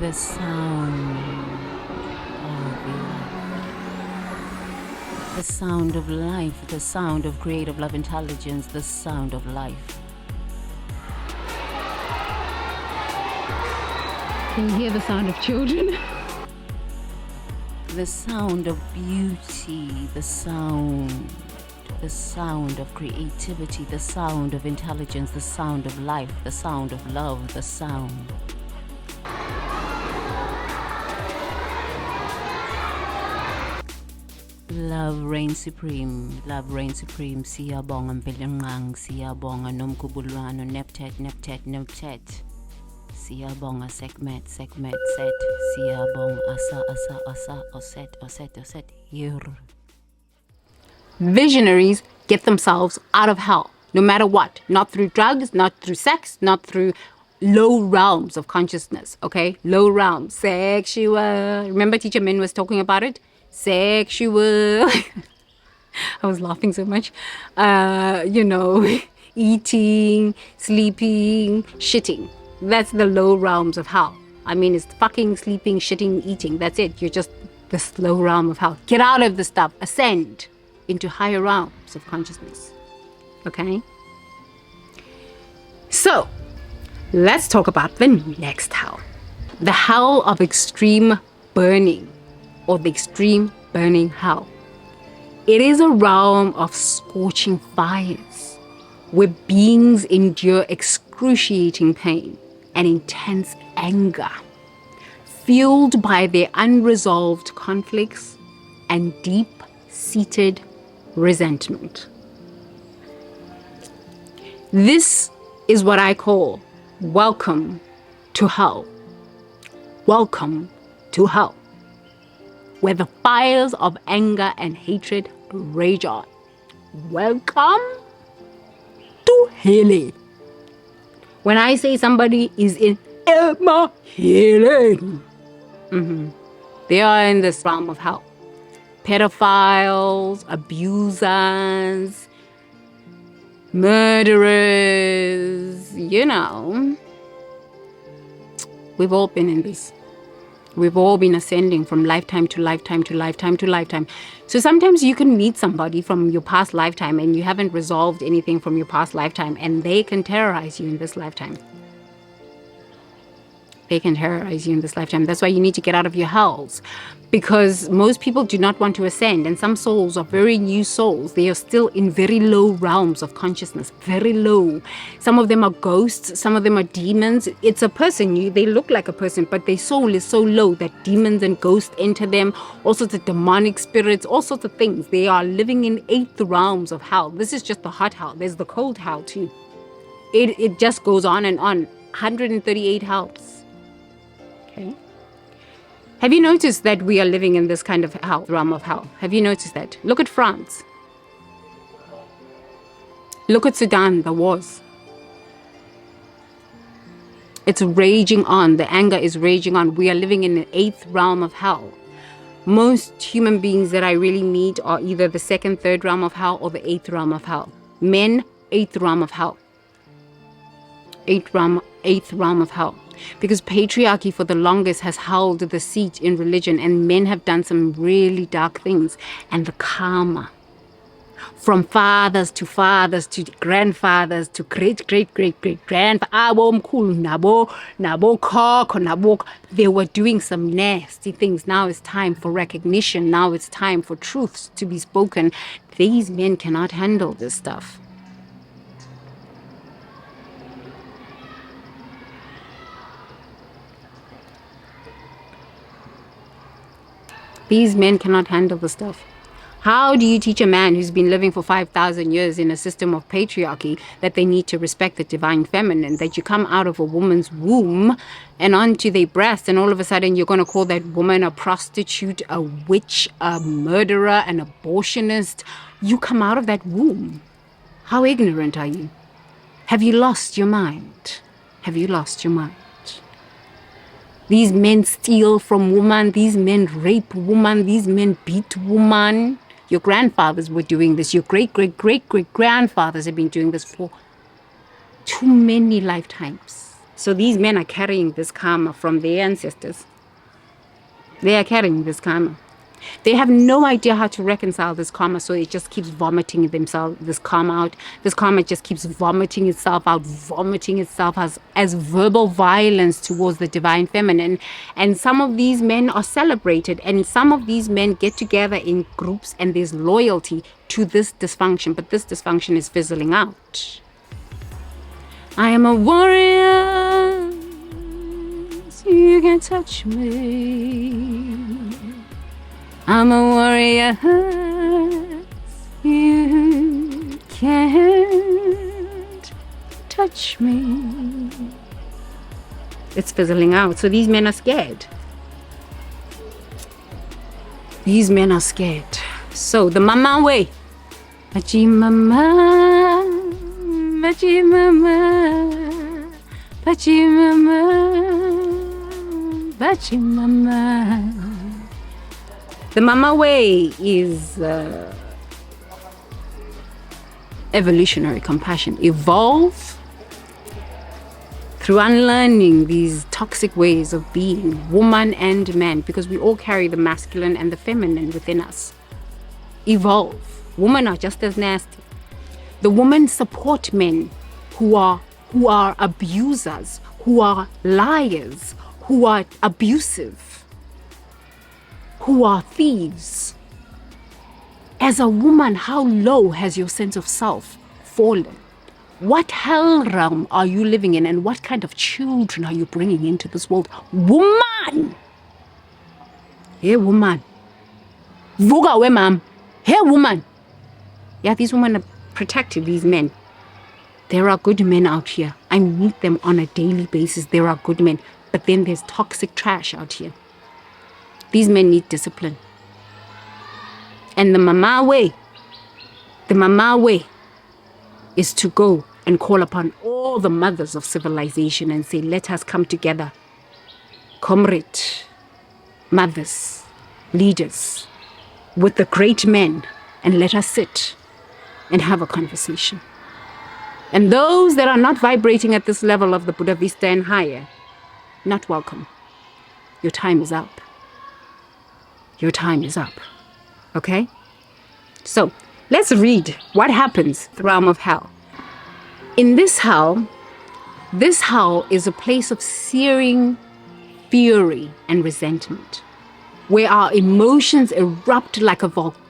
The sound of life. The sound of life, the sound of creative love intelligence, the sound of life. Can you hear the sound of children? The sound of beauty, the sound of creativity, the sound of intelligence, the sound of life, the sound of love, the sound. Love reigns supreme, love reigns supreme. Siyabonga Mpelenqang, siyabonga Nomkhubulwano, Neptet. Siyabonga Sekmet, set. Siyabonga Asa, Oset, Yer. Visionaries get themselves out of hell, no matter what. Not through drugs, not through sex, not through low realms of consciousness, okay? Low realms. Sexual. Remember Teacher Min was talking about it? Sexual. I was laughing so much. Eating, sleeping, shitting. That's the low realms of hell. I mean, it's fucking, sleeping, shitting, eating. That's it. You're just this low realm of hell. Get out of the stuff. Ascend into higher realms of consciousness. Okay? So, let's talk about the next hell. The hell of extreme burning, or the extreme burning hell. It is a realm of scorching fires, where beings endure excruciating pain and intense anger, fueled by their unresolved conflicts and deep-seated resentment. This is what I call welcome to hell. Welcome to hell, where the fires of anger and hatred rage on. Welcome to hell. When I say somebody is in Emma healing, they are in this realm of hell. Pedophiles, abusers, murderers, we've all been in this. We've all been ascending from lifetime to lifetime to lifetime to lifetime. So sometimes you can meet somebody from your past lifetime and you haven't resolved anything from your past lifetime, and they can terrorize you in this lifetime. They can terrorize you in this lifetime. That's why you need to get out of your hells, because most people do not want to ascend, and some souls are very new souls. They are still in very low realms of consciousness, very low. Some of them are ghosts, some of them are demons. It's a person, they look like a person, but their soul is so low that demons and ghosts enter them, all sorts of demonic spirits, all sorts of things. They are living in 8th realms of hell. This is just the hot hell. There's the cold hell too. It just goes on and on. 138 hells. Okay. Have you noticed that we are living in this kind of hell, realm of hell? Have you noticed that? Look at France. Look at Sudan, the wars. It's raging on. The anger is raging on. We are living in the 8th realm of hell. Most human beings that I really meet are either the 2nd, 3rd realm of hell or the 8th realm of hell. Men, 8th realm of hell. 8th realm of hell. Because patriarchy for the longest has held the seat in religion, and men have done some really dark things. And the karma, from fathers to grandfathers to great grandfather, they were doing some nasty things. Now it's time for recognition. Now it's time for truths to be spoken. These men cannot handle this stuff. These men cannot handle the stuff. How do you teach a man who's been living for 5,000 years in a system of patriarchy that they need to respect the divine feminine, that you come out of a woman's womb and onto their breast, and all of a sudden you're going to call that woman a prostitute, a witch, a murderer, an abortionist? You come out of that womb. How ignorant are you? Have you lost your mind? Have you lost your mind? These men steal from women. These men rape women. These men beat women. Your grandfathers were doing this. Your great-great-great-great-grandfathers have been doing this for too many lifetimes. So these men are carrying this karma from their ancestors. They are carrying this karma. They have no idea how to reconcile this karma, so it just keeps vomiting themselves, this karma out. This karma just keeps vomiting itself out, vomiting itself as verbal violence towards the divine feminine. And some of these men are celebrated, and some of these men get together in groups, and there's loyalty to this dysfunction, but this dysfunction is fizzling out. I am a warrior, so you can touch me. I'm a warrior, you can't touch me. It's fizzling out. So these men are scared. These men are scared. So the mama way. Bachi mama, bachi mama, bachi mama, bachi mama. The mama way is evolutionary compassion. Evolve through unlearning these toxic ways of being, woman and man, because we all carry the masculine and the feminine within us. Evolve. Women are just as nasty. The women support men who are abusers, who are liars, who are abusive, who are thieves. As a woman, how low has your sense of self fallen? What hell realm are you living in, and what kind of children are you bringing into this world? Woman! Hey, woman. Vuga we, ma'am. Hey, woman. Yeah, these women are protective, these men. There are good men out here. I meet them on a daily basis. There are good men. But then there's toxic trash out here. These men need discipline. And the mama way is to go and call upon all the mothers of civilization and say, let us come together. Comrade, mothers, leaders, with the great men, and let us sit and have a conversation. And those that are not vibrating at this level of the Buddha Vista and higher, not welcome. Your time is up. Your time is up. Okay? So, let's read what happens in the realm of hell. In this hell is a place of searing fury and resentment, where our emotions erupt like a volcano,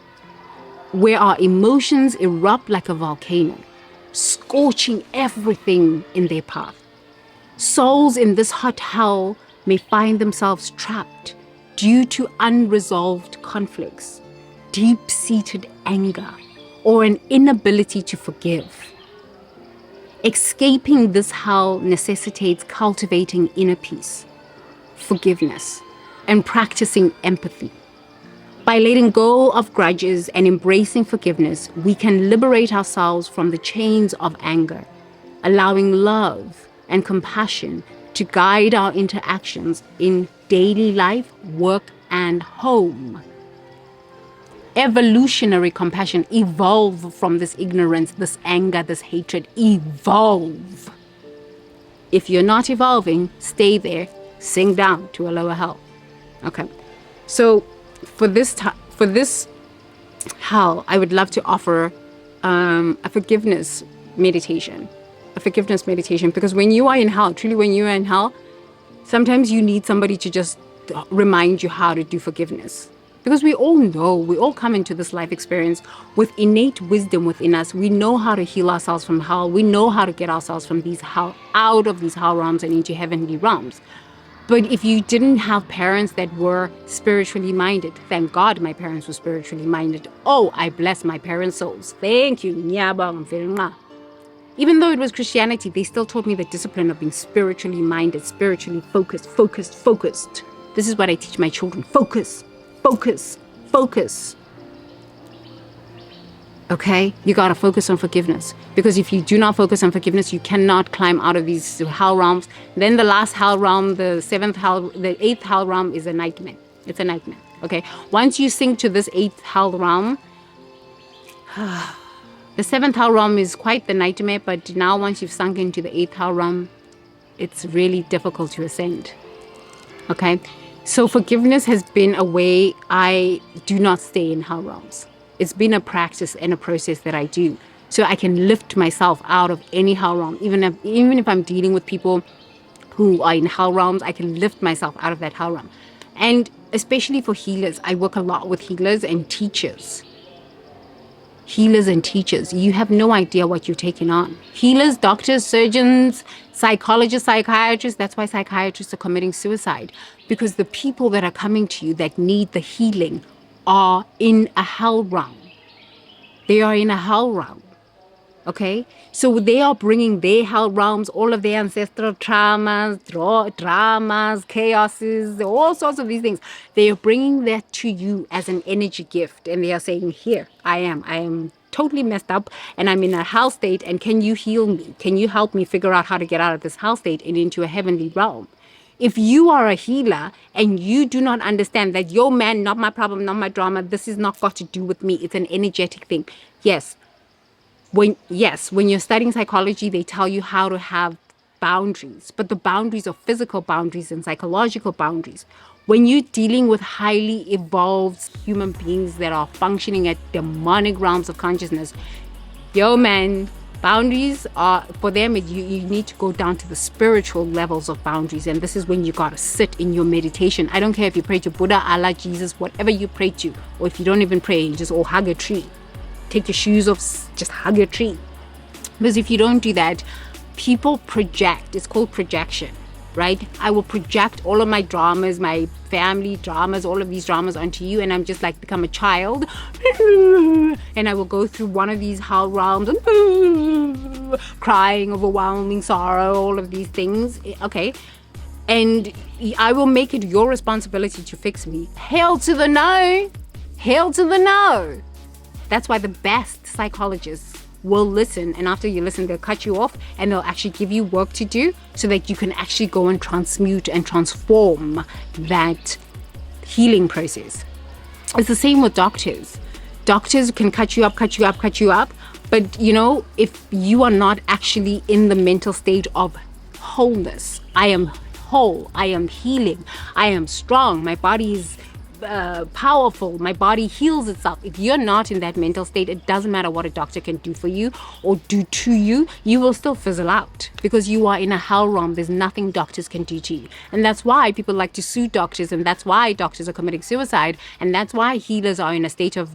scorching everything in their path. Souls in this hot hell may find themselves trapped due to unresolved conflicts, deep-seated anger, or an inability to forgive. Escaping this hell necessitates cultivating inner peace, forgiveness, and practicing empathy. By letting go of grudges and embracing forgiveness, we can liberate ourselves from the chains of anger, allowing love and compassion to guide our interactions in daily life, work, and home. Evolutionary compassion. Evolve from this ignorance, this anger, this hatred. Evolve. If you're not evolving, stay there. Sink down to a lower hell. Okay. So for this hell, I would love to offer a forgiveness meditation. Because when you are in hell, truly when you are in hell, sometimes you need somebody to just remind you how to do forgiveness. Because we all know, we all come into this life experience with innate wisdom within us. We know how to heal ourselves from hell. We know how to get ourselves from these hell, out of these hell realms and into heavenly realms. But if you didn't have parents that were spiritually minded, thank God my parents were spiritually minded. Oh, I bless my parents' souls. Thank you. Even though it was Christianity, they still taught me the discipline of being spiritually minded, spiritually focused. This is what I teach my children. Focus. Okay? You gotta focus on forgiveness. Because if you do not focus on forgiveness, you cannot climb out of these hell realms. Then the last hell realm, the eighth hell realm is a nightmare. It's a nightmare. Okay? Once you sink to this eighth hell realm, the seventh hell realm is quite the nightmare, but now once you've sunk into the eighth hell realm, it's really difficult to ascend. Okay? So forgiveness has been a way I do not stay in hell realms. It's been a practice and a process that I do. So I can lift myself out of any hell realm. Even if I'm dealing with people who are in hell realms, I can lift myself out of that hell realm. And especially for healers, I work a lot with healers and teachers. Healers and teachers, you have no idea what you're taking on. Healers, doctors, surgeons, psychologists, psychiatrists, that's why psychiatrists are committing suicide. Because the people that are coming to you that need the healing are in a hell realm. They are in a hell realm. Okay, so they are bringing their hell realms, all of their ancestral traumas, dramas, chaoses, all sorts of these things. They are bringing that to you as an energy gift. And they are saying, here, I am totally messed up and I'm in a hell state. And can you heal me? Can you help me figure out how to get out of this hell state and into a heavenly realm? If you are a healer and you do not understand that, yo, man, not my problem, not my drama, this is not got to do with me. It's an energetic thing. Yes. When you're studying psychology, they tell you how to have boundaries, but the boundaries are physical boundaries and psychological boundaries. When you're dealing with highly evolved human beings that are functioning at demonic realms of consciousness, yo, man, boundaries are, for them, you need to go down to the spiritual levels of boundaries. And this is when you got to sit in your meditation. I don't care if you pray to Buddha, Allah, Jesus, whatever you pray to, or if you don't even pray, you just hug a tree. Take your shoes off, just hug your tree. Because if you don't do that, people project. It's called projection, right? I will project all of my dramas, my family dramas, all of these dramas onto you, and I'm just like become a child. And I will go through one of these hell realms and crying, overwhelming sorrow, all of these things. Okay. And I will make it your responsibility to fix me. Hail to the no. Hail to the no. That's why the best psychologists will listen, and after you listen, they'll cut you off and they'll actually give you work to do so that you can actually go and transmute and transform that healing process. It's the same with doctors. Doctors can cut you up, but if you are not actually in the mental state of wholeness, I am whole, I am healing, I am strong, my body is powerful, my body heals itself. If you're not in that mental state, it doesn't matter what a doctor can do for you or do to you, you will still fizzle out because you are in a hell realm. There's nothing doctors can do to you. And that's why people like to sue doctors, and that's why doctors are committing suicide, and that's why healers are in a state of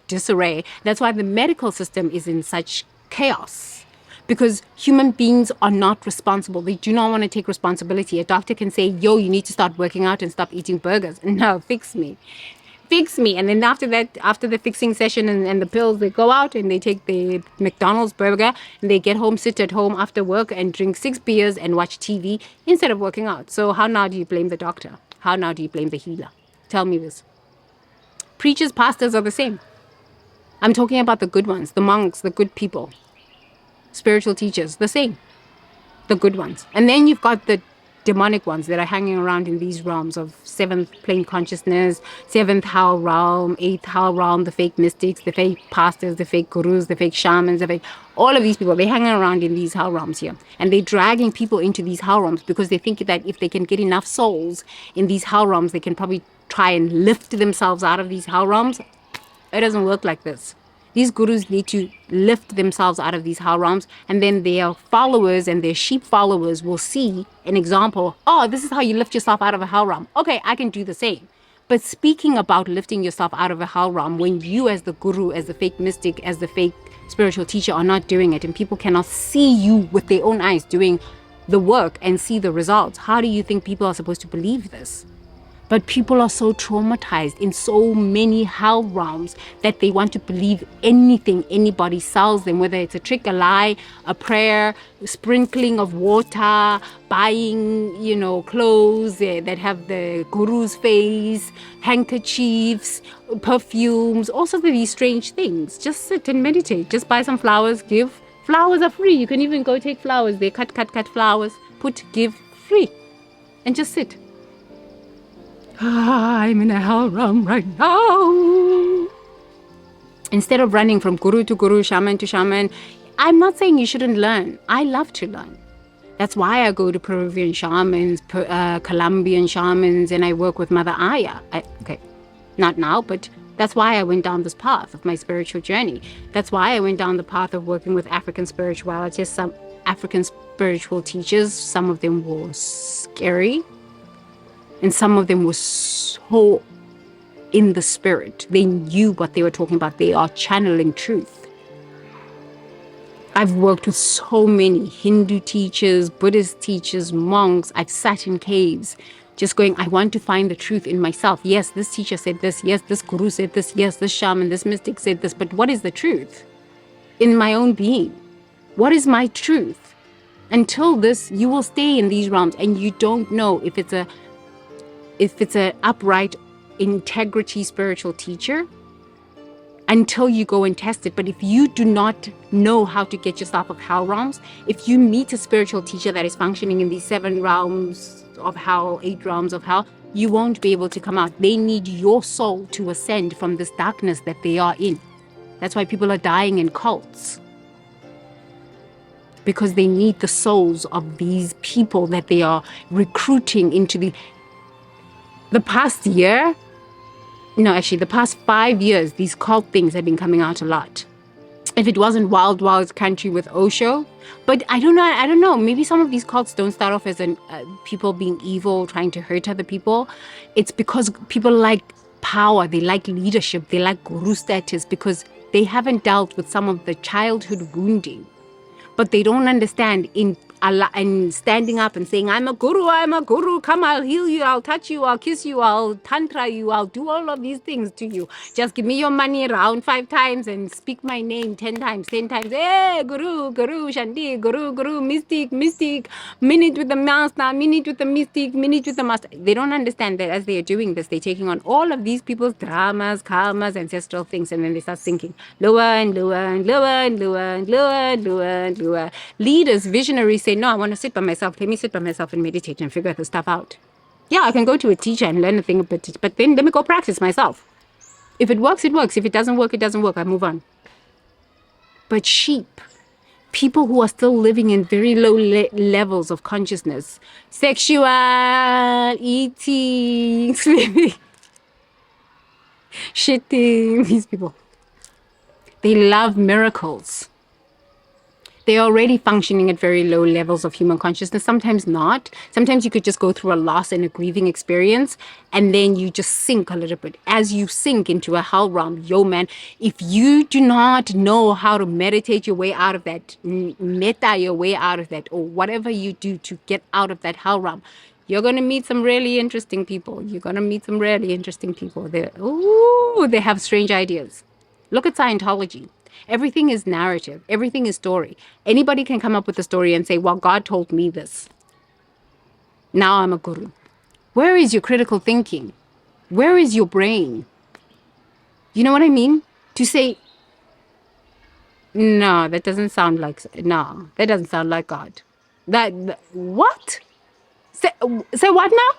disarray. That's why the medical system is in such chaos. Because human beings are not responsible. They do not want to take responsibility. A doctor can say, yo, you need to start working out and stop eating burgers. No, fix me. And then after that, after the fixing session and the pills, they go out and they take the McDonald's burger and they get home, sit at home after work and drink 6 beers and watch TV instead of working out. So how now do you blame the doctor? How now do you blame the healer? Tell me this. Preachers, pastors are the same. I'm talking about the good ones, the monks, the good people. Spiritual teachers, the same, the good ones. And then you've got the demonic ones that are hanging around in these realms of 7th plane consciousness, 7th hell realm, 8th hell realm, the fake mystics, the fake pastors, the fake gurus, the fake shamans, all of these people, they're hanging around in these hell realms here. And they're dragging people into these hell realms because they think that if they can get enough souls in these hell realms, they can probably try and lift themselves out of these hell realms. It doesn't work like this. These gurus need to lift themselves out of these hell realms, and then their followers and their sheep followers will see an example. Oh, this is how you lift yourself out of a hell realm. Okay, I can do the same. But speaking about lifting yourself out of a hell realm, when you as the guru, as the fake mystic, as the fake spiritual teacher are not doing it, and people cannot see you with their own eyes doing the work and see the results, how do you think people are supposed to believe this? But people are so traumatized in so many hell realms that they want to believe anything anybody sells them, whether it's a trick, a lie, a prayer, sprinkling of water, buying, clothes that have the guru's face, handkerchiefs, perfumes, all sorts of these strange things. Just sit and meditate. Just buy some flowers, give. Flowers are free. You can even go take flowers. They cut flowers, give, free. And just sit. I'm in a hell realm right now. Instead of running from guru to guru, shaman to shaman, I'm not saying you shouldn't learn. I love to learn. That's why I go to Peruvian shamans, Colombian shamans, and I work with Mother Aya. Okay, not now, but that's why I went down this path of my spiritual journey. That's why I went down the path of working with African spiritualities, some African spiritual teachers. Some of them were scary, and some of them were so in the spirit. They knew what they were talking about. They are channeling truth. I've worked with so many Hindu teachers, Buddhist teachers, monks. I've sat in caves just going, I want to find the truth in myself. Yes, this teacher said this. Yes, this guru said this. Yes, this shaman, this mystic said this. But what is the truth in my own being? What is my truth? Until this, you will stay in these realms and you don't know if it's a upright integrity spiritual teacher until you go and test it. But if you do not know how to get yourself of hell realms, if you meet a spiritual teacher that is functioning in these 7 realms of hell, 8 realms of hell, you won't be able to come out. They need your soul to ascend from this darkness that they are in. That's why people are dying in cults. Because they need the souls of these people that they are recruiting into the past year. No, actually, the past 5 years, these cult things have been coming out a lot. If it wasn't Wild Wild Country with Osho, but I don't know. Maybe some of these cults don't start off as people being evil, trying to hurt other people. It's because people like power, they like leadership, they like guru status, because they haven't dealt with some of the childhood wounding. But they don't understand in Allah and standing up and saying, I'm a guru, come, I'll heal you, I'll touch you, I'll kiss you, I'll tantra you, I'll do all of these things to you. Just give me your money around 5 times and speak my name 10 times. Hey, guru, shanti, guru, mystic, minute with the master, minute with the mystic, minute with the master. They don't understand that as they are doing this, they're taking on all of these people's dramas, karmas, ancestral things, and then they start sinking lower and lower and lower and lower and lower and lower and lower. Leaders, visionaries say, no, I want to sit by myself. Let me sit by myself and meditate and figure this stuff out. Yeah, I can go to a teacher and learn a thing, but then let me go practice myself. If it works, it works. If it doesn't work, it doesn't work. I move on. But sheep, people who are still living in very low levels of consciousness, sexual, eating, sleeping, shitting, these people, they love miracles. They're already functioning at very low levels of human consciousness. Sometimes not. Sometimes you could just go through a loss and a grieving experience, and then you just sink a little bit. As you sink into a hell realm, yo man, if you do not know how to meditate your way out of that, metta your way out of that, or whatever you do to get out of that hell realm, you're going to meet some really interesting people. They have strange ideas. Look at Scientology. Everything is narrative. Everything is story. Anybody can come up with a story and say, well, God told me this. Now I'm a guru. Where is your critical thinking? Where is your brain? You know what I mean? To say, no, that doesn't sound like God. What? Say what now?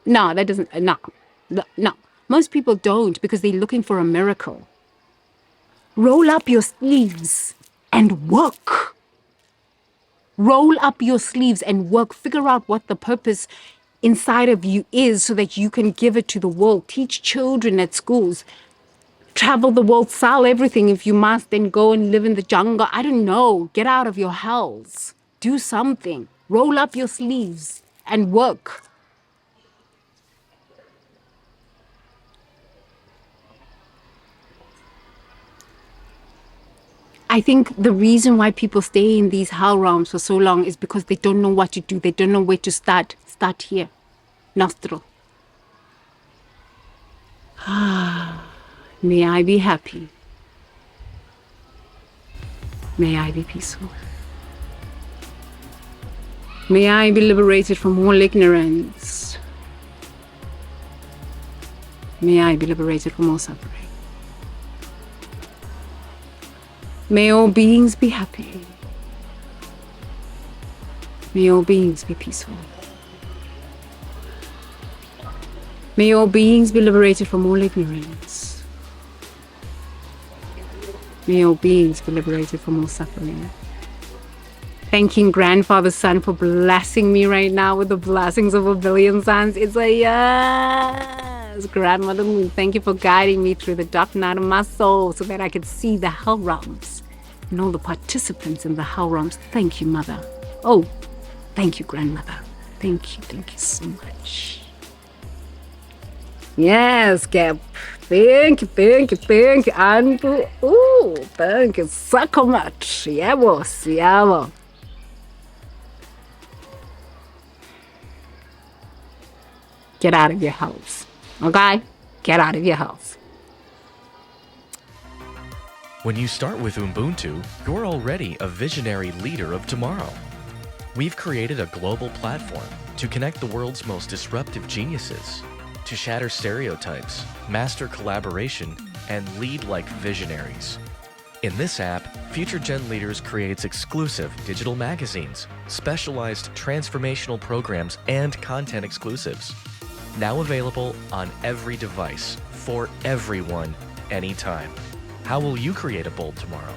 No, that doesn't, no. Most people don't, because they're looking for a miracle. Roll up your sleeves and work. Roll up your sleeves and work. Figure out what the purpose inside of you is so that you can give it to the world. Teach children at schools. Travel the world, sell everything if you must, then go and live in the jungle. I don't know. Get out of your hells. Do something. Roll up your sleeves and work. I think the reason why people stay in these hell realms for so long is because they don't know what to do. They don't know where to start. Start here. Nostril. May I be happy. May I be peaceful. May I be liberated from all ignorance. May I be liberated from all suffering. May all beings be happy. May all beings be peaceful. May all beings be liberated from all ignorance. May all beings be liberated from all suffering. thanking Grandfather Sun for blessing me right now with the blessings of a billion suns. It's a yes. Grandmother Moon, thank you for guiding me through the dark night of my soul so that I could see the hell realms and all the participants in the hell realms. Thank you, Mother. Oh, thank you, Grandmother. Thank you so much. Yes, Gab. Thank you, Andrew. Oh, thank you so much. Yeah, boss. Yeah, boss. Get out of your house. Okay? Get out of your house. When you start with Ubuntu, you're already a visionary leader of tomorrow. We've created a global platform to connect the world's most disruptive geniuses, to shatter stereotypes, master collaboration, and lead like visionaries. In this app, Future Gen Leaders creates exclusive digital magazines, specialized transformational programs, and content exclusives. Now available on every device, for everyone, anytime. How will you create a bold tomorrow?